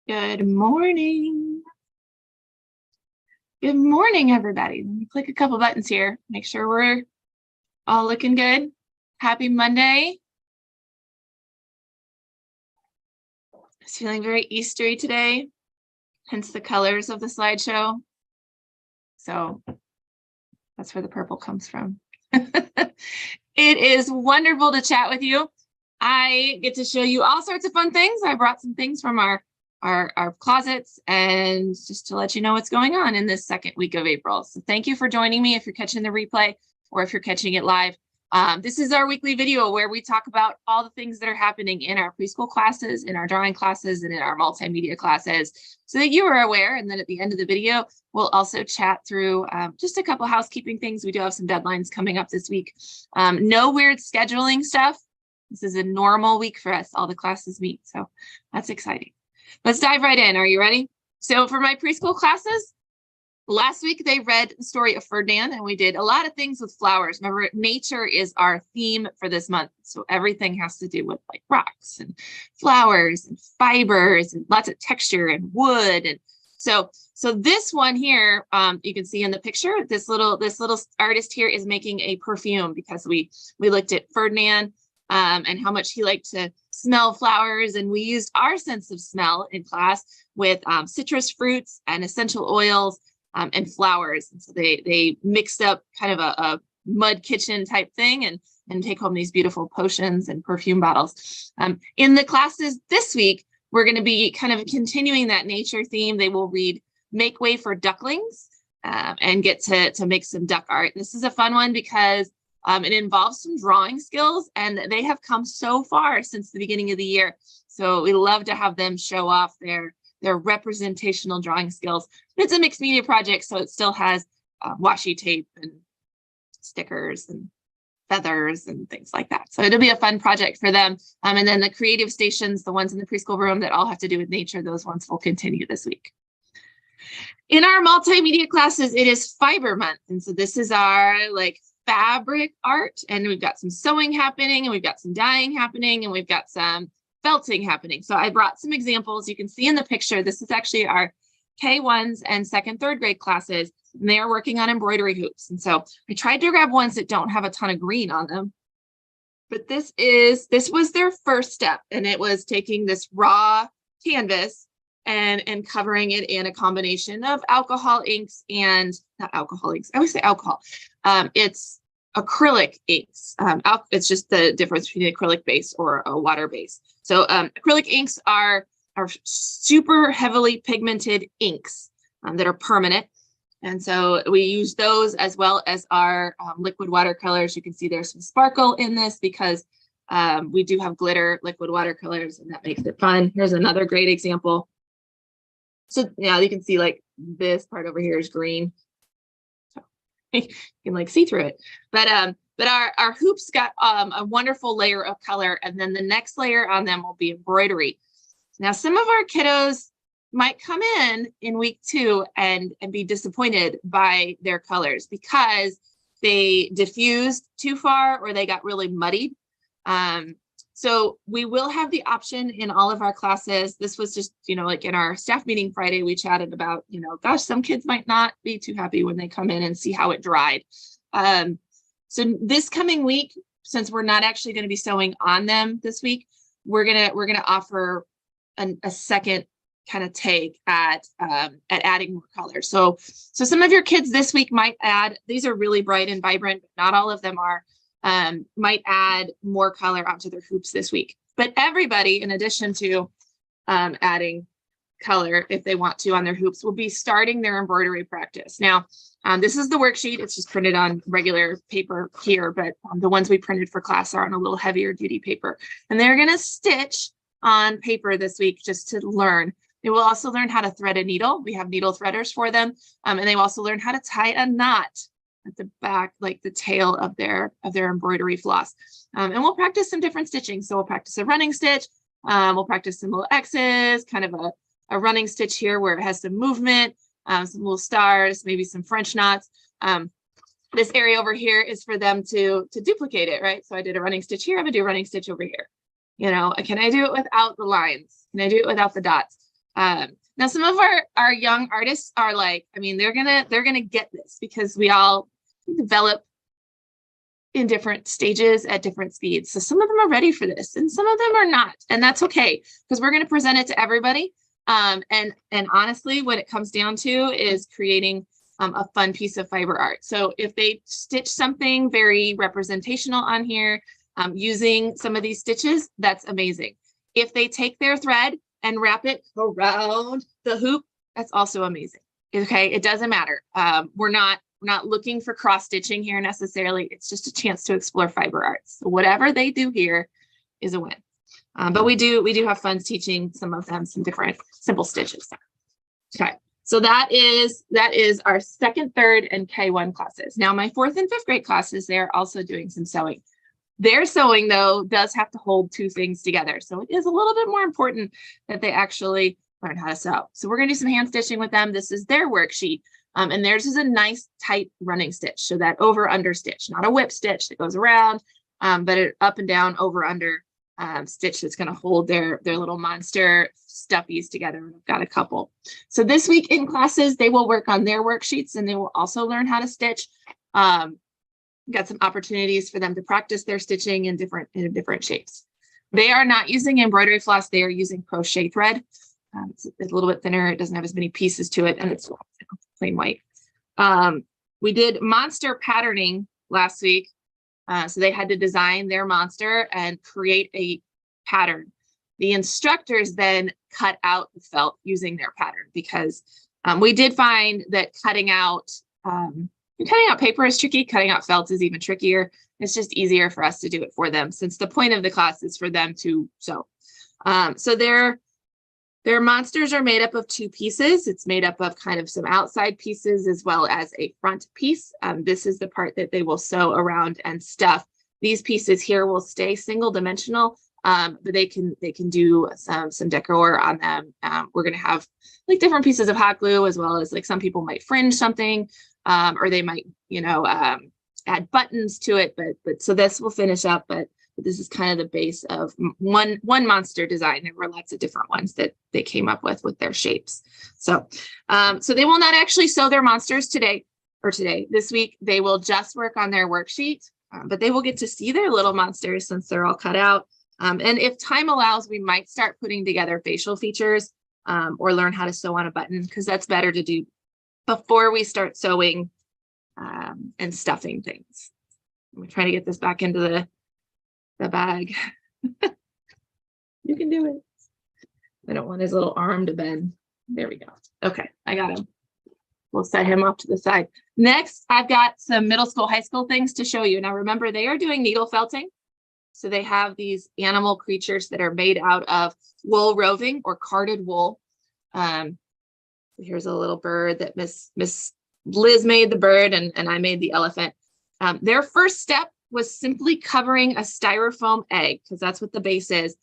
Good morning. Good morning, everybody. Let me click a couple buttons here. Make sure we're all looking good. Happy Monday. It's feeling very Eastery today, hence the colors of the slideshow. So that's where the purple comes from. It is wonderful to chat with you. I get to show you all sorts of fun things. I brought some things from our closets, and just to let you know what's going on in this second week of April. So thank you for joining me if you're catching the replay or if you're catching it live. This is our weekly video where we talk about all the things that are happening in our preschool classes, in our drawing classes, and in our multimedia classes, so that you are aware. And then at the end of the video, we'll also chat through just a couple housekeeping things. We do have some deadlines coming up this week. No weird scheduling stuff. This is a normal week for us. All the classes meet, so that's exciting. Let's dive right in. Are you ready? So for my preschool classes, last week they read the story of Ferdinand, and we did a lot of things with flowers. Remember, nature is our theme for this month. So everything has to do with like rocks and flowers and fibers and lots of texture and wood. And so this one here, you can see in the picture, this little artist here is making a perfume because we looked at Ferdinand and how much he liked to smell flowers, and we used our sense of smell in class with citrus fruits and essential oils and flowers. And so they mixed up kind of a mud kitchen type thing and take home these beautiful potions and perfume bottles. In the classes this week, we're going to be kind of continuing that nature theme. They will read Make Way for Ducklings and get to make some duck art. This is a fun one because it involves some drawing skills, and they have come so far since the beginning of the year. So we love to have them show off their representational drawing skills. It's a mixed media project, so it still has washi tape and stickers and feathers and things like that. So it'll be a fun project for them. And then the creative stations, the ones in the preschool room that all have to do with nature, those ones will continue this week. In our multimedia classes, it is Fiber Month. And so this is our fabric art, and we've got some sewing happening, and we've got some dyeing happening, and we've got some felting happening. So I brought some examples. You can see in the picture, this is actually our K1s and second, third grade classes, and they are working on embroidery hoops. And so I tried to grab ones that don't have a ton of green on them, but this was their first step, and it was taking this raw canvas and covering it in a combination of alcohol inks and not alcohol inks. I always say alcohol. It's acrylic inks. It's just the difference between an acrylic base or a water base. So acrylic inks are super heavily pigmented inks that are permanent. And so we use those as well as our liquid watercolors. You can see there's some sparkle in this because we do have glitter liquid watercolors, and that makes it fun. Here's another great example. So now you can see this part over here is green. So you can see through it. But our hoops got a wonderful layer of color, and then the next layer on them will be embroidery. Now, some of our kiddos might come in week 2 and be disappointed by their colors because they diffused too far or they got really muddied. So we will have the option in all of our classes. This was just, in our staff meeting Friday, we chatted about, gosh, some kids might not be too happy when they come in and see how it dried. So this coming week, since we're not actually going to be sewing on them this week, we're gonna offer a second kind of take at adding more color. So some of your kids this week might add, these are really bright and vibrant, but not all of them are. Might add more color onto their hoops this week. But everybody, in addition to adding color, if they want to, on their hoops, will be starting their embroidery practice. Now, this is the worksheet. It's just printed on regular paper here, but the ones we printed for class are on a little heavier duty paper. And they're going to stitch on paper this week just to learn. They will also learn how to thread a needle. We have needle threaders for them. And they will also learn how to tie a knot at the back, like the tail of their embroidery floss. And we'll practice some different stitching. So we'll practice a running stitch. We'll practice some little X's, kind of a running stitch here where it has some movement, some little stars, maybe some French knots. This area over here is for them to duplicate it, right? So I did a running stitch here. I'm gonna do a running stitch over here. Can I do it without the lines? Can I do it without the dots? Now some of our young artists are like, I mean, they're gonna get this because we all develop in different stages at different speeds. So some of them are ready for this and some of them are not, and that's okay because we're going to present it to everybody. And honestly, what it comes down to is creating a fun piece of fiber art. So if they stitch something very representational on here, using some of these stitches, that's amazing. If they take their thread and wrap it around the hoop, that's also amazing. Okay, it doesn't matter. We're not looking for cross stitching here necessarily. It's just a chance to explore fiber arts. So whatever they do here is a win. But we do have fun teaching some of them some different simple stitches. Okay, so that is our second, third, and K1 classes. Now my fourth and fifth grade classes, they're also doing some sewing. Their sewing though does have to hold two things together. So it is a little bit more important that they actually learn how to sew. So we're gonna do some hand stitching with them. This is their worksheet. And theirs is a nice tight running stitch. So that over under stitch, not a whip stitch that goes around, but an up and down over under stitch that's going to hold their little monster stuffies together. And I've got a couple. So this week in classes, they will work on their worksheets and they will also learn how to stitch. Got some opportunities for them to practice their stitching in different shapes. They are not using embroidery floss. They are using crochet thread. It's a little bit thinner. It doesn't have as many pieces to it, and it's plain white. We did monster patterning last week. So they had to design their monster and create a pattern. The instructors then cut out the felt using their pattern because we did find that cutting out paper is tricky. Cutting out felt is even trickier. It's just easier for us to do it for them since the point of the class is for them to sew. So their monsters are made up of two pieces. It's made up of kind of some outside pieces as well as a front piece. This is the part that they will sew around and stuff. These pieces here will stay single dimensional, but they can do some decor on them. We're going to have like different pieces of hot glue as well as like some people might fringe something, or they might, add buttons to it. But so this will finish up, but this is kind of the base of one monster design. There were lots of different ones that they came up with their shapes. So they will not actually sew their monsters this week. They will just work on their worksheet, but they will get to see their little monsters since they're all cut out. And if time allows, we might start putting together facial features or learn how to sew on a button because that's better to do before we start sewing and stuffing things. I'm trying to get this back into the bag. You can do it. I don't want his little arm to bend. There we go. Okay, I got him. We'll set him off to the side. Next, I've got some middle school, high school things to show you. Now remember, they are doing needle felting. So they have these animal creatures that are made out of wool roving or carded wool. Here's a little bird that Miss Liz made the bird and I made the elephant. Their first step was simply covering a styrofoam egg, because that's what the base is,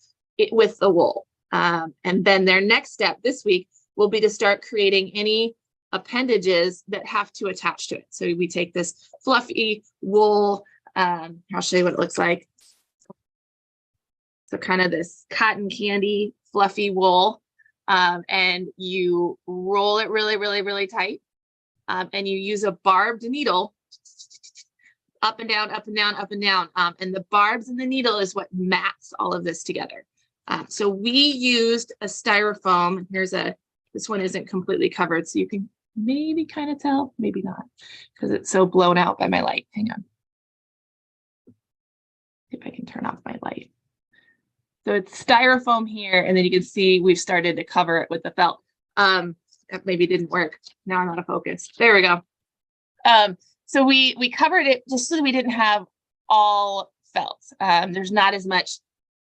with the wool. And then their next step this week will be to start creating any appendages that have to attach to it. So we take this fluffy wool, I'll show you what it looks like. So kind of this cotton candy fluffy wool, and you roll it really, really, really tight. And you use a barbed needle up and down, up and down, up and down. And the barbs and the needle is what mats all of this together. So we used a styrofoam. This one isn't completely covered, so you can maybe kind of tell, maybe not, because it's so blown out by my light. Hang on. See if I can turn off my light. So it's styrofoam here, and then you can see we've started to cover it with the felt. That maybe didn't work. Now I'm out of focus. There we go. So we covered it just so that we didn't have all felt. There's not as much,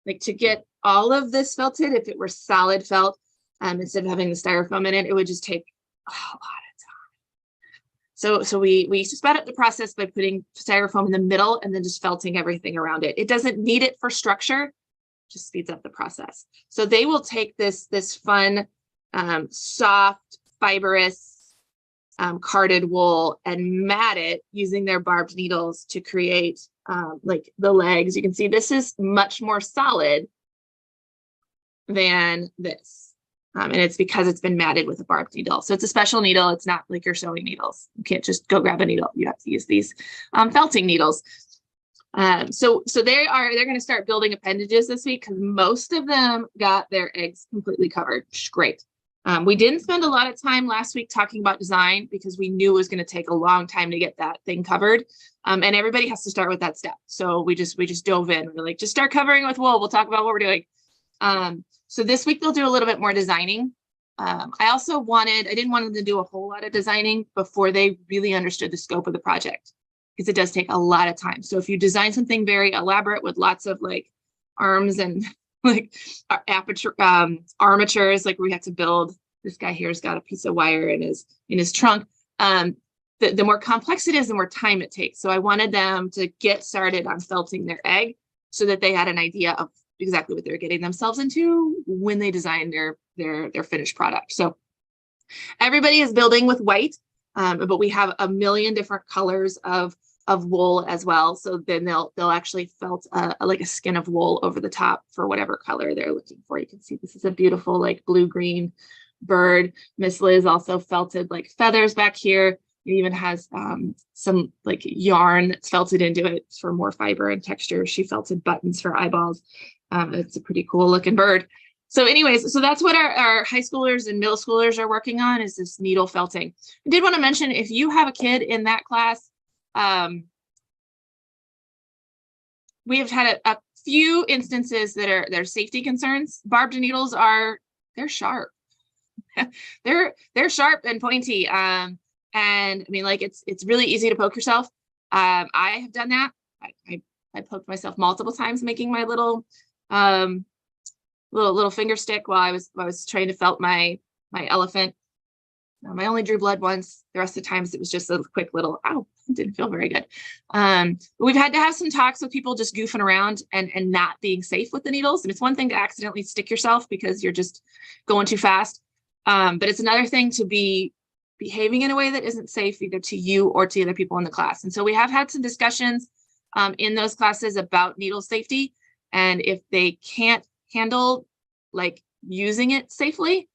like to get all of this felted, if it were solid felt, instead of having the styrofoam in it, it would just take a lot of time. So we sped up the process by putting styrofoam in the middle and then just felting everything around it. It doesn't need it for structure, just speeds up the process. So they will take this fun, soft, fibrous, carded wool and mat it using their barbed needles to create like the legs. You can see this is much more solid than this. And it's because it's been matted with a barbed needle. So it's a special needle. It's not like your sewing needles. You can't just go grab a needle. You have to use these felting needles. So they're going to start building appendages this week because most of them got their eggs completely covered, which is great. We didn't spend a lot of time last week talking about design because we knew it was going to take a long time to get that thing covered. And everybody has to start with that step. So we just dove in. We're like, just start covering with wool. We'll talk about what we're doing. So this week they'll do a little bit more designing. I didn't want them to do a whole lot of designing before they really understood the scope of the project, because it does take a lot of time. So if you design something very elaborate with lots of like arms and like armatures, like we have to build, this guy here's got a piece of wire in his trunk. The more complex it is, the more time it takes. So I wanted them to get started on felting their egg so that they had an idea of exactly what they're getting themselves into when they design their finished product. So everybody is building with white, but we have a million different colors of wool as well. So then they'll actually felt like a skin of wool over the top for whatever color they're looking for. You can see this is a beautiful like blue-green bird. Miss Liz also felted like feathers back here. It even has some like yarn that's felted into it for more fiber and texture. She felted buttons for eyeballs. It's a pretty cool looking bird. So anyways, so that's what our high schoolers and middle schoolers are working on, is this needle felting. I did want to mention, if you have a kid in that class, we have had a few instances that are safety concerns. Barbed needles they're sharp. they're sharp and pointy. And I mean, like it's really easy to poke yourself. I have done that. I poked myself multiple times making my little finger stick while I was trying to felt my elephant. I only drew blood once. The rest of the times it was just a quick little, ow, it didn't feel very good. But we've had to have some talks with people just goofing around and not being safe with the needles. And it's one thing to accidentally stick yourself because you're just going too fast. But it's another thing to be behaving in a way that isn't safe either to you or to other people in the class. And so we have had some discussions in those classes about needle safety. And if they can't handle like using it safely,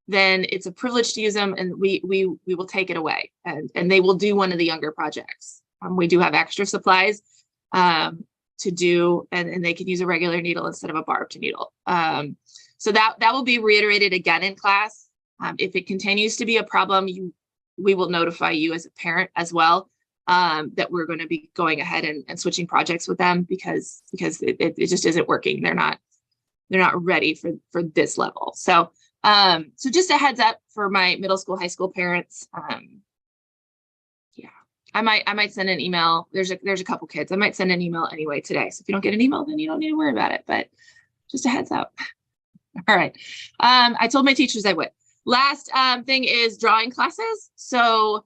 then it's a privilege to use them, and we will take it away, and they will do one of the younger projects. We do have extra supplies to do, and they can use a regular needle instead of a barbed needle. So that will be reiterated again in class. If it continues to be a problem, we will notify you as a parent as well, that we're going to be going ahead and switching projects with them because it just isn't working. They're not ready for this level. So just a heads up for my middle school, high school parents. Yeah, I might send an email. There's a couple kids. I might send an email anyway today. So if you don't get an email, then you don't need to worry about it, but just a heads up. All right. I told my teachers I would. Last thing is drawing classes. So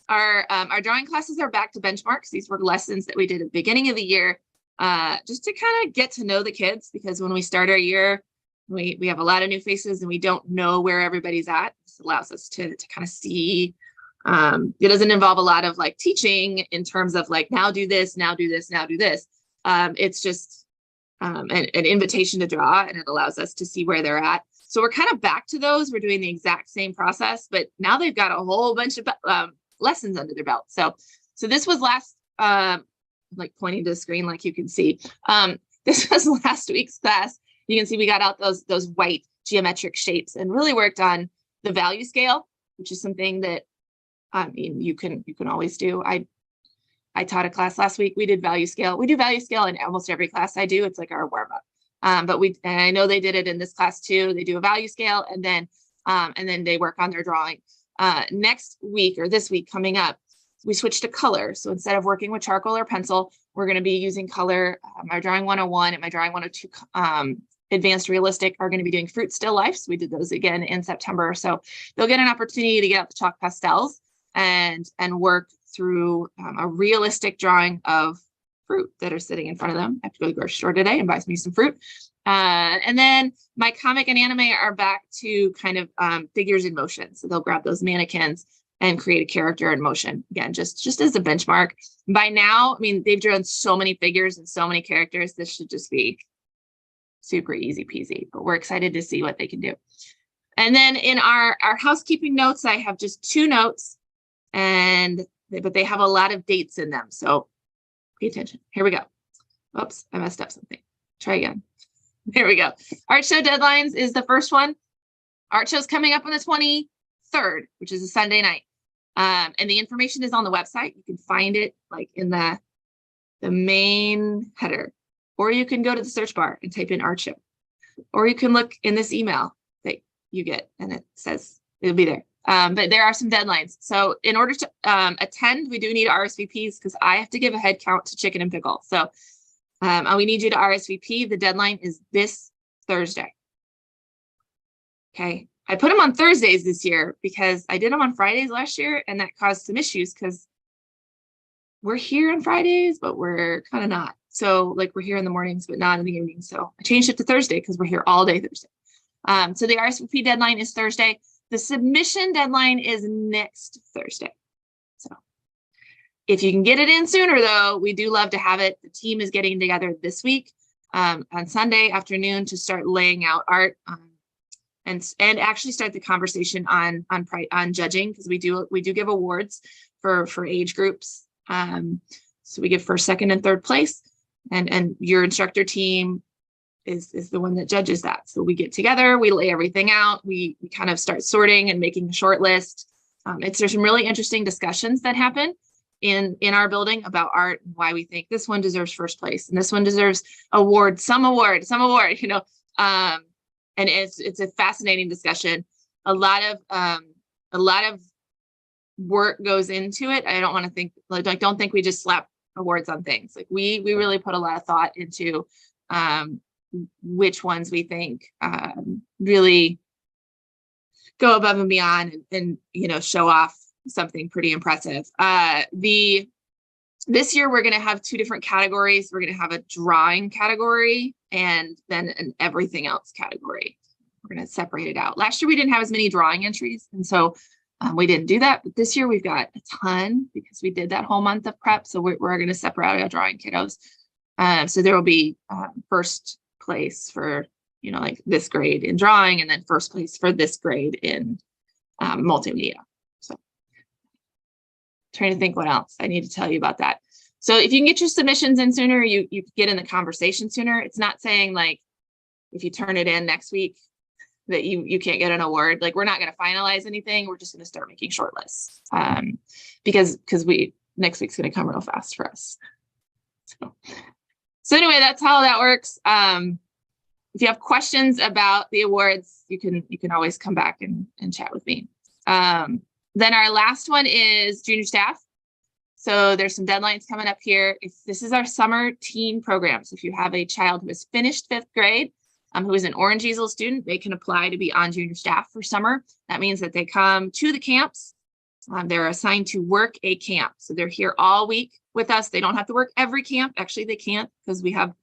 our drawing classes are back to benchmarks. These were lessons that we did at the beginning of the year, just to kind of get to know the kids, because when we start our year, we have a lot of new faces and we don't know where everybody's at. This allows us to kind of see. It doesn't involve a lot of like teaching in terms of like, now do this, now do this, now do this. It's just an invitation to draw, and it allows us to see where they're at. So we're kind of back to those. We're doing the exact same process, but now they've got a whole bunch of lessons under their belt. So this was last, like pointing to the screen, like you can see. This was last week's class. You can see we got out those white geometric shapes and really worked on the value scale, which is something that I mean you can always do. I taught a class last week. We did value scale. We do value scale in almost every class I do. It's like our warm up. But and I know they did it in this class too. They do a value scale and then they work on their drawing. Next week, or this week coming up, we switched to color. So instead of working with charcoal or pencil, we're going to be using color. My drawing 101 and my drawing 102 advanced realistic are going to be doing fruit still lifes. We did those again in September. So they'll get an opportunity to get out the chalk pastels and work through a realistic drawing of fruit that are sitting in front of them. I have to go to the grocery store today and buy me some fruit. And then my comic and anime are back to kind of figures in motion. So they'll grab those mannequins and create a character in motion. Again, just as a benchmark. By now, I mean, they've drawn so many figures and so many characters. This should just be super easy peasy, but we're excited to see what they can do. And then in our housekeeping notes, I have just 2 notes, but they have a lot of dates in them. So pay attention. Here we go. Oops, I messed up something. Try again. There we go. Art show deadlines is the first one. Art show's coming up on the 23rd, which is a Sunday night. And the information is on the website. You can find it like in the main header, or you can go to the search bar and type in art show, or you can look in this email that you get and it says it'll be there. But there are some deadlines. So in order to attend, we do need RSVPs because I have to give a head count to chicken and pickle. So we need you to RSVP. The deadline is this Thursday. Okay. I put them on Thursdays this year because I did them on Fridays last year, and that caused some issues because we're here on Fridays, but we're kind of not. So like we're here in the mornings, but not in the evenings. So I changed it to Thursday because we're here all day Thursday. So the RSVP deadline is Thursday. The submission deadline is next Thursday. So if you can get it in sooner, though, we do love to have it. The team is getting together this week on Sunday afternoon to start laying out art and actually start the conversation on judging, because we do give awards for age groups. So we give first, second, and third place, and your instructor team is the one that judges that. So we get together, we lay everything out, we kind of start sorting and making a short list. There's some really interesting discussions that happen in our building about art and why we think this one deserves first place and this one deserves some award, you know. And it's a fascinating discussion. A lot of work goes into it. I don't want to think don't think we just slap awards on things. Like we really put a lot of thought into which ones we think really go above and beyond and you know, show off something pretty impressive. This year we're going to have 2 different categories. We're going to have a drawing category and then an everything else category. We're going to separate it out. Last year we didn't have as many drawing entries, and so we didn't do that. But this year we've got a ton because we did that whole month of prep. So we're going to separate out drawing kiddos. So there will be first place for, you know, like this grade in drawing, and then first place for this grade in multimedia. So trying to think what else I need to tell you about that. So if you can get your submissions in sooner, you get in the conversation sooner. It's not saying like if you turn it in next week that you can't get an award. Like we're not going to finalize anything. We're just going to start making short lists because next week's going to come real fast for us. So anyway, that's how that works. If you have questions about the awards, you can always come back and chat with me. Then our last one is junior staff. So there's some deadlines coming up here. If this is our summer teen program. So if you have a child who has finished 5th grade, who is an Orange Easel student, they can apply to be on junior staff for summer. That means that they come to the camps. They're assigned to work a camp. So they're here all week with us. They don't have to work every camp. Actually, they can't because we have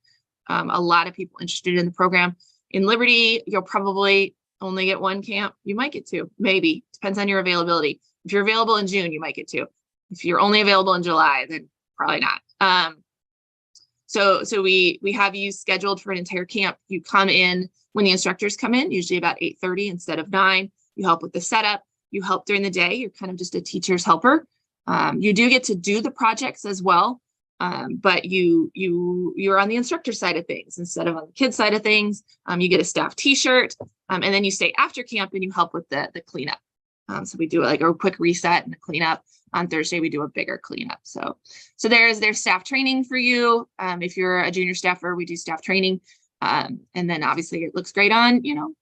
a lot of people interested in the program. In Liberty, you'll probably only get 1 camp. You might get 2, maybe. Depends on your availability. If you're available in June, you might get 2. If you're only available in July, then probably not. So we have you scheduled for an entire camp. You come in when the instructors come in, usually about 8:30 instead of 9. You help with the setup. You help during the day. You're kind of just a teacher's helper. You do get to do the projects as well, but you're on the instructor side of things instead of on the kid side of things. You get a staff T-shirt, and then you stay after camp and you help with the cleanup. So we do like a quick reset and a cleanup. On Thursday, we do a bigger cleanup. So there's staff training for you. If you're a junior staffer, we do staff training. And then obviously it looks great on, you know,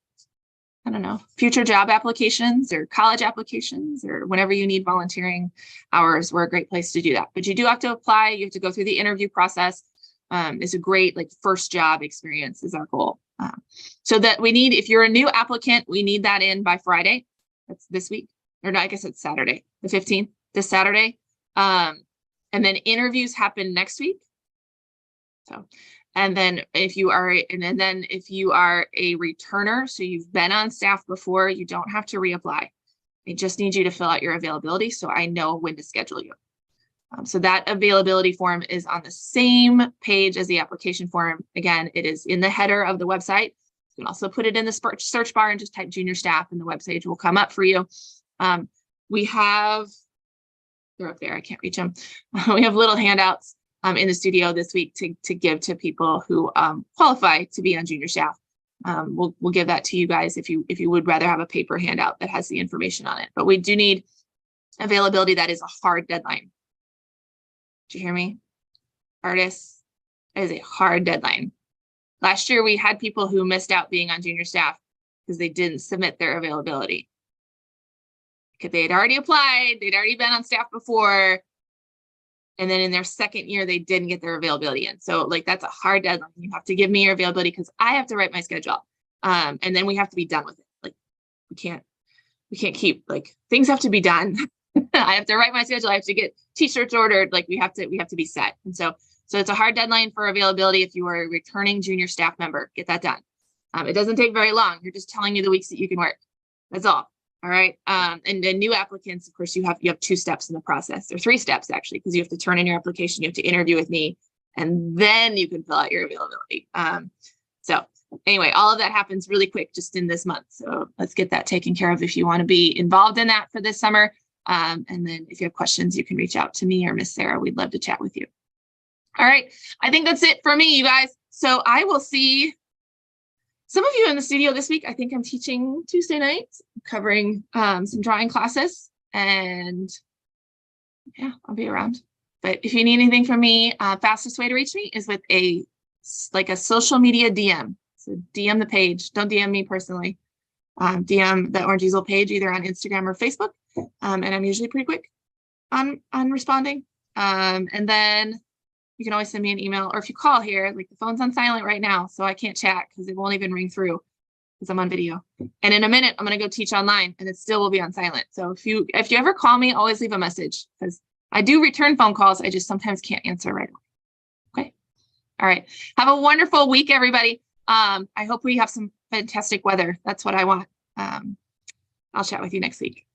I don't know, future job applications or college applications or whenever you need volunteering hours, we're a great place to do that. But you do have to apply. You have to go through the interview process. It's a great like first job experience is our goal. So that we need, if you're a new applicant, we need that in by Friday. That's this week, or no, I guess it's Saturday, the 15th, this Saturday. And then interviews happen next week. So, and then if you are a returner, so you've been on staff before, you don't have to reapply. I just need you to fill out your availability so I know when to schedule you. So that availability form is on the same page as the application form. Again, it is in the header of the website. You can also put it in the search bar and just type junior staff and the website will come up for you. We have, they're up there, I can't reach them. We have little handouts in the studio this week to give to people who qualify to be on junior staff. We'll give that to you guys if you would rather have a paper handout that has the information on it. But we do need availability that is a hard deadline. Did you hear me? Artists, that is a hard deadline. Last year, we had people who missed out being on junior staff because they didn't submit their availability. Because they had already applied, they'd already been on staff before, and then in their second year, they didn't get their availability in. So like, that's a hard deadline. You have to give me your availability because I have to write my schedule. And then we have to be done with it. Like, we can't keep, like, things have to be done. I have to write my schedule. I have to get t-shirts ordered. Like, we have to be set. And so it's a hard deadline for availability. If you are a returning junior staff member, get that done. It doesn't take very long. You're just telling you the weeks that you can work. That's all. All right. And then new applicants, of course, you have 2 steps in the process, or 3 steps actually, because you have to turn in your application, you have to interview with me, and then you can fill out your availability. So anyway, all of that happens really quick just in this month. So let's get that taken care of if you want to be involved in that for this summer. And then if you have questions, you can reach out to me or Miss Sarah. We'd love to chat with you. All right. I think that's it for me, you guys. So I will see some of you in the studio this week. I think I'm teaching Tuesday nights, covering some drawing classes, and yeah, I'll be around. But if you need anything from me, fastest way to reach me is with a social media DM. So DM the page. Don't DM me personally. DM the Orange Easel page either on Instagram or Facebook. And I'm usually pretty quick on responding. And then you can always send me an email, or if you call here, like the phone's on silent right now, so I can't chat because it won't even ring through because I'm on video. And in a minute, I'm going to go teach online and it still will be on silent. So if you ever call me, always leave a message because I do return phone calls. I just sometimes can't answer right away. Okay. All right. Have a wonderful week, everybody. I hope we have some fantastic weather. That's what I want. I'll chat with you next week.